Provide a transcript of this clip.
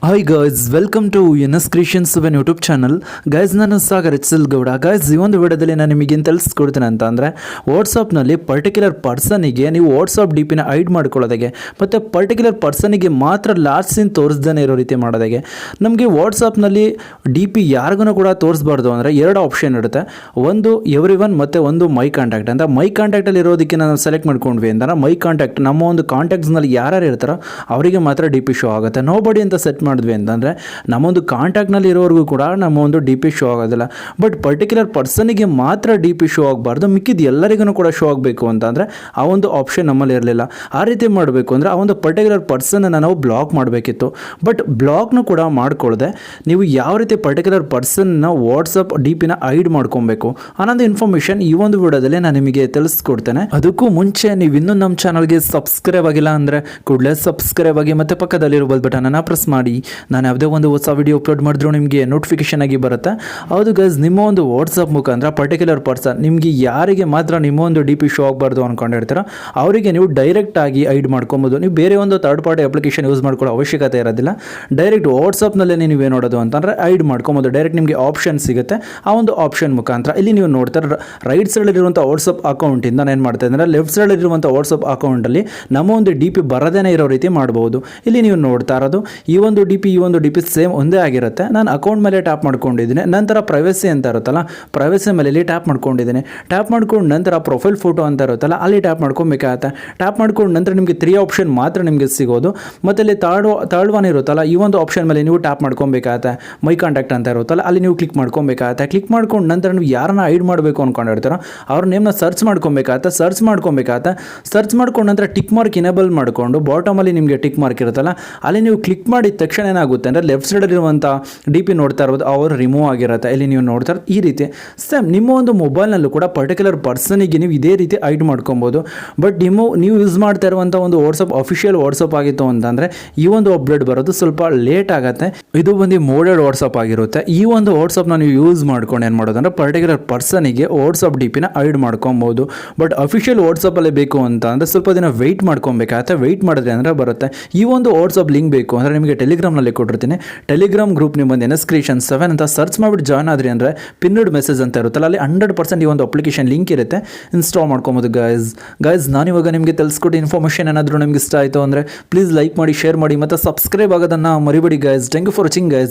Hi guys, welcome to NS creations when YouTube channel. Guys, ನಾನು Sagar ಎಚ್.ಎಲ್. Gowda. Guys, ಈ ಒಂದು ವಿಡಿಯೋದಲ್ಲಿ ನಾನು ನಿಮಗೇನು ತಿಳಿಸ್ಕೊಡ್ತೀನಿ ಅಂತ ಅಂದರೆ, ವಾಟ್ಸಪ್ನಲ್ಲಿ ಪರ್ಟಿಕ್ಯುಲರ್ ಪರ್ಸನಿಗೆ ನೀವು ವಾಟ್ಸಪ್ ಡಿ ಪಿನ ಹೈಡ್ ಮಾಡ್ಕೊಳ್ಳೋದಾಗೆ ಮತ್ತು ಪರ್ಟಿಕ್ಯುಲರ್ ಪರ್ಸನಿಗೆ ಮಾತ್ರ ಲಾಸ್ಟ್ ಸೀನ್ ತೋರಿಸ್ದೇ ಇರೋ ರೀತಿ ಮಾಡೋದಾಗೆ. ನಮಗೆ ವಾಟ್ಸಪ್ನಲ್ಲಿ ಡಿ ಪಿ ಯಾರಿಗೂ ಕೂಡ ತೋರಿಸ್ಬಾರ್ದು ಅಂದರೆ ಎರಡು ಆಪ್ಷನ್ ಇರುತ್ತೆ. ಒಂದು ಎವ್ರಿ ಒನ್ ಮತ್ತು ಒಂದು ಮೈ ಕಾಂಟ್ಯಾಕ್ಟ್ ಅಂತ. ಮೈ ಕಾಂಟ್ಯಾಕ್ಟಲ್ಲಿ ಇರೋದಕ್ಕೆ ನಾವು ಸೆಲೆಕ್ಟ್ ಮಾಡ್ಕೊಂಡ್ವಿ ಅಂತ ಮೈ ಕಾಂಟ್ಯಾಕ್ಟ್ ನಮ್ಮ ಒಂದು ಕಾಂಟ್ಯಾಕ್ಟ್ಸ್ನಲ್ಲಿ ಯಾರ್ಯಾರು ಇರ್ತಾರೋ ಅವರಿಗೆ ಮಾತ್ರ ಡಿ ಪಿ ಶೋ ಆಗುತ್ತೆ. ನೋಬಡಿ ಅಂತ ಸೆಟ್ ಮಾಡಿದ್ವಿ ಅಂತಂದರೆ ನಮ್ಮೊಂದು ಕಾಂಟ್ಯಾಕ್ಟ್ನಲ್ಲಿ ಇರೋರಿಗೂ ಕೂಡ ನಮ್ಮ ಒಂದು ಡಿ ಪಿ ಶೋ ಆಗೋದಿಲ್ಲ. ಬಟ್ ಪರ್ಟಿಕ್ಯುಲರ್ ಪರ್ಸನಿಗೆ ಮಾತ್ರ ಡಿ ಪಿ ಶೋ ಆಗಬಾರ್ದು, ಮಿಕ್ಕಿದ್ದು ಎಲ್ಲರಿಗೂ ಕೂಡ ಶೋ ಆಗಬೇಕು ಅಂತಂದರೆ ಆ ಒಂದು ಆಪ್ಷನ್ ನಮ್ಮಲ್ಲಿ ಇರಲಿಲ್ಲ. ಆ ರೀತಿ ಮಾಡಬೇಕು ಅಂದರೆ ಆ ಒಂದು ಪರ್ಟಿಕ್ಯುಲರ್ ಪರ್ಸನನ್ನು ನಾವು ಬ್ಲಾಕ್ ಮಾಡಬೇಕಿತ್ತು. ಬಟ್ ಬ್ಲಾಕ್ನು ಕೂಡ ಮಾಡ್ಕೊಳ್ಳದೆ ನೀವು ಯಾವ ರೀತಿ ಪರ್ಟಿಕ್ಯುಲರ್ ಪರ್ಸನ್ನ ವಾಟ್ಸಪ್ ಡಿ ಪಿನ ಹೈಡ್ ಮಾಡ್ಕೊಬೇಕು ಅನ್ನೋದು ಇನ್ಫಾರ್ಮೇಷನ್ ಈ ಒಂದು ವಿಡಿಯೋದಲ್ಲಿ ನಾನು ನಿಮಗೆ ತಿಳಿಸ್ಕೊಡ್ತೇನೆ. ಅದಕ್ಕೂ ಮುಂಚೆ ನೀವು ಇನ್ನೂ ನಮ್ಮ ಚಾನಲ್ಗೆ ಸಬ್ಸ್ಕ್ರೈಬ್ ಆಗಿಲ್ಲ ಅಂದರೆ ಕೂಡಲೇ ಸಬ್ಸ್ಕ್ರೈಬ್ ಆಗಿ ಮತ್ತು ಪಕ್ಕದಲ್ಲಿರುವ ಬೆಲ್ ಬಟನನ್ನು ಪ್ರೆಸ್ ಮಾಡಿ. ನಾನು ಯಾವುದೇ ಒಂದು ಹೊಸ ವಿಡಿಯೋ ಅಪ್ಲೋಡ್ ಮಾಡಿದ್ರು ನಿಮಗೆ ನೋಟಿಫಿಕೇಶನ್ ಆಗಿ ಬರುತ್ತೆ. ಹೌದು ಗೈಸ್, ನಿಮ್ಮ ಒಂದು ವಾಟ್ಸಪ್ ಮುಖಾಂತರ ಪರ್ಟಿಕ್ಯುಲರ್ ಪರ್ಸನ್ ನಿಮಗೆ ಯಾರಿಗೆ ಮಾತ್ರ ನಿಮ್ಮ ಒಂದು ಡಿ ಪಿ ಶೋ ಆಗಬಾರ್ದು ಅಂದ್ಕೊಂಡಿರ್ತೀರೋ ಅವರಿಗೆ ನೀವು ಡೈರೆಕ್ಟಾಗಿ ಹೈಡ್ ಮಾಡ್ಕೊಬೋದು. ನೀವು ಬೇರೆ ಒಂದು ಥರ್ಡ್ ಪಾರ್ಟಿ ಅಪ್ಲಿಕೇಶನ್ ಯೂಸ್ ಮಾಡ್ಕೊಳ್ಳೋ ಅವಶ್ಯಕತೆ ಇರೋದಿಲ್ಲ. ಡೈರೆಕ್ಟ್ ವಾಟ್ಸಪ್ನಲ್ಲೇ ನೀವು ಏನು ನೋಡೋದು ಅಂತಂದರೆ ಹೈಡ್ ಮಾಡ್ಕೊಬೋದು. ಡೈರೆಕ್ಟ್ ನಿಮಗೆ ಆಪ್ಷನ್ ಸಿಗುತ್ತೆ. ಆ ಒಂದು ಆಪ್ಷನ್ ಮುಖಾಂತರ ಇಲ್ಲಿ ನೀವು ನೋಡ್ತಾರೆ ರೈಟ್ ಸೈಡಲ್ಲಿರುವಂಥ ವಾಟ್ಸಪ್ ಅಕೌಂಟಿಂದ ನಾನು ಏನು ಮಾಡ್ತಾ ಇದ್ದಾರೆ ಲೆಫ್ಟ್ ಸೈಡಲ್ಲಿರುವಂಥ ವಾಟ್ಸಪ್ ಅಕೌಂಟಲ್ಲಿ ನಮ್ಮ ಒಂದು ಡಿ ಪಿ ಬರದೇನೆ ಇರೋ ರೀತಿ ಮಾಡ್ಬೋದು. ಇಲ್ಲಿ ನೀವು ನೋಡ್ತಾ ಇರೋದು ಈ ಒಂದು ಡಿ ಪಿ ಸೇಮ್ ಒಂದೇ ಆಗಿರುತ್ತೆ. ನಾನು ಅಕೌಂಟ್ ಮೇಲೆ ಟ್ಯಾಪ್ ಮಾಡ್ಕೊಂಡಿದ್ದೀನಿ. ನಂತರ ಪ್ರೈವಸಿ ಅಂತ ಇರುತ್ತಲ್ಲ, ಪ್ರೈವಸಿ ಮೇಲೆ ಇಲ್ಲಿ ಟ್ಯಾಪ್ ಮಾಡ್ಕೊಂಡಿದ್ದೀನಿ. ಟ್ಯಾಪ್ ಮಾಡ್ಕೊಂಡು ನಂತರ ಪ್ರೊಫೈಲ್ ಫೋಟೋ ಅಂತ ಇರುತ್ತಲ್ಲ ಅಲ್ಲಿ ಟ್ಯಾಪ್ ಮಾಡ್ಕೊಬೇಕಾಗತ್ತೆ. ಟ್ಯಾಪ್ ಮಾಡ್ಕೊಂಡು ನಂತರ ನಿಮಗೆ 3 ಆಪ್ಷನ್ ಮಾತ್ರ ನಿಮಗೆ ಸಿಗೋದು. ಮತ್ತು ಇಲ್ಲಿ ಥರ್ಡ್ ಒನ್ ಇರುತ್ತಲ್ಲ ಈ ಒಂದು ಆಪ್ಷನ್ ಮೇಲೆ ನೀವು ಟ್ಯಾಪ್ ಮಾಡ್ಕೊಬೇಕಾಗತ್ತೆ. ಮೈ ಕಾಂಟ್ಯಾಕ್ಟ್ ಅಂತ ಇರುತ್ತಲ್ಲ ಅಲ್ಲಿ ನೀವು ಕ್ಲಿಕ್ ಮಾಡ್ಕೊಬೇಕಾಗತ್ತೆ. ಕ್ಲಿಕ್ ಮಾಡ್ಕೊಂಡು ನಂತರ ನೀವು ಯಾರನ್ನ ಹೈಡ್ ಮಾಡಬೇಕು ಅಂದ್ಕೊಂಡಿರ್ತೀರೋ ಅವ್ರ ನೇಮ್ನ ಸರ್ಚ್ ಮಾಡ್ಕೊಬೇಕಾಗತ್ತೆ. ಸರ್ಚ್ ಮಾಡ್ಕೊಂಡು ನಂತರ ಟಿಕ್ ಮಾರ್ಕ್ ಇನೇಬಲ್ ಮಾಡಿಕೊಂಡು ಬಾಟಮಲ್ಲಿ ನಿಮಗೆ ಟಿಕ್ ಮಾರ್ಕ್ ಇರುತ್ತಲ್ಲ ಅಲ್ಲಿ ನೀವು ಕ್ಲಿಕ್ ಮಾಡಿದ ತಕ್ಷಣ ಏನಾಗುತ್ತೆ ಅಂದರೆ ಲೆಫ್ಟ್ ಸೈಡಲ್ಲಿರುವಂಥ ಡಿ ಪಿ ನೋಡ್ತಾ ಇರ್ಬೋದು ಅವರು ರಿಮೂವ್ ಆಗಿರುತ್ತೆ. ಇಲ್ಲಿ ನೀವು ನೋಡ್ತಾ ಇರೋದು ಈ ರೀತಿ ಸೇಮ್ ನಿಮ್ಮ ಒಂದು ಮೊಬೈಲ್ನಲ್ಲೂ ಕೂಡ ಪರ್ಟಿಕ್ಯುಲರ್ ಪರ್ಸನಿಗೆ ನೀವು ಇದೇ ರೀತಿ ಹೈಡ್ ಮಾಡ್ಕೊಬೋದು. ಬಟ್ ನೀವು ಯೂಸ್ ಮಾಡ್ತಾ ಇರುವಂಥ ಒಂದು ವಾಟ್ಸಪ್ ಅಫಿಷಿಯಲ್ ವಾಟ್ಸಪ್ ಆಗಿತ್ತು ಅಂತಂದರೆ ಈ ಒಂದು ಅಪ್ಡೇಟ್ ಬರೋದು ಸ್ವಲ್ಪ ಲೇಟ್ ಆಗುತ್ತೆ. ಇದು ಒಂದು ಮೋಡೆಡ್ ವಾಟ್ಸಪ್ ಆಗಿರುತ್ತೆ. ಈ ಒಂದು ವಾಟ್ಸಪ್ನ ನೀವು ಯೂಸ್ ಮಾಡ್ಕೊಂಡು ಏನು ಮಾಡೋದಂದ್ರೆ ಪರ್ಟಿಕ್ಯುಲರ್ ಪರ್ಸನಿಗೆ ವಾಟ್ಸಪ್ ಡಿ ಪಿನ ಹೈಡ್ ಮಾಡ್ಕೊಬೋದು. ಬಟ್ ಅಫಿಷಿಯಲ್ ವಾಟ್ಸಪ್ಪಲ್ಲೇ ಬೇಕು ಅಂತ ಅಂದರೆ ಸ್ವಲ್ಪ ದಿನ ವೆಯ್ಟ್ ಮಾಡ್ಕೊಬೇಕಾಗತ್ತೆ. ವೆಯ್ಟ್ ಮಾಡಿದ್ರೆ ಅಂದರೆ ಬರುತ್ತೆ. ಈ ಒಂದು ವಾಟ್ಸಪ್ ಲಿಂಕ್ ಬೇಕು ಅಂದರೆ ನಿಮಗೆ ಟೆಲಿಗ್ರಾಮ್ನಲ್ಲಿ ಕೊಟ್ಟಿರ್ತೀನಿ. ಟೆಲಿಗ್ರಾಮ್ ಗ್ರೂಪ್ ನೀವು ಬಂದು ಎನ್ಎಸ್ ಕ್ರಿಯೇಷನ್ 7 ಅಂತ ಸರ್ಚ್ ಮಾಡಿಬಿಟ್ಟು ಜಾಯ್ನ್ ಆದ್ರಿ ಅಂದರೆ ಪಿನ್ಡ್ ಮೆಸೇಜ್ ಅಂತ ಇರುತ್ತಲ್ಲ ಅಲ್ಲಿ 100% ಈ ಒಂದು ಅಪ್ಲಿಕೇಶನ್ ಲಿಂಕ್ ಇರುತ್ತೆ. ಇನ್ಸ್ಟಾಲ್ ಮಾಡ್ಕೊಬೋದು. ಗೈಸ್ ನಾನಿವಾಗ ನಿಮಗೆ ತಿಳಿಸ್ಕೊಟ್ಟು ಇನ್ಫಾರ್ಮೇಷನ್ ಏನಾದರೂ ನಿಮ್ಗೆ ಇಷ್ಟ ಆಯಿತು ಅಂದರೆ ಪ್ಲೀಸ್ ಲೈಕ್ ಮಾಡಿ, ಶೇರ್ ಮಾಡಿ ಮತ್ತು ಸಬ್ಸ್ಕ್ರೈಬ್ ಆಗೋದನ್ನು ಮರಿಬೇಡಿ guys. Thank you for watching guys.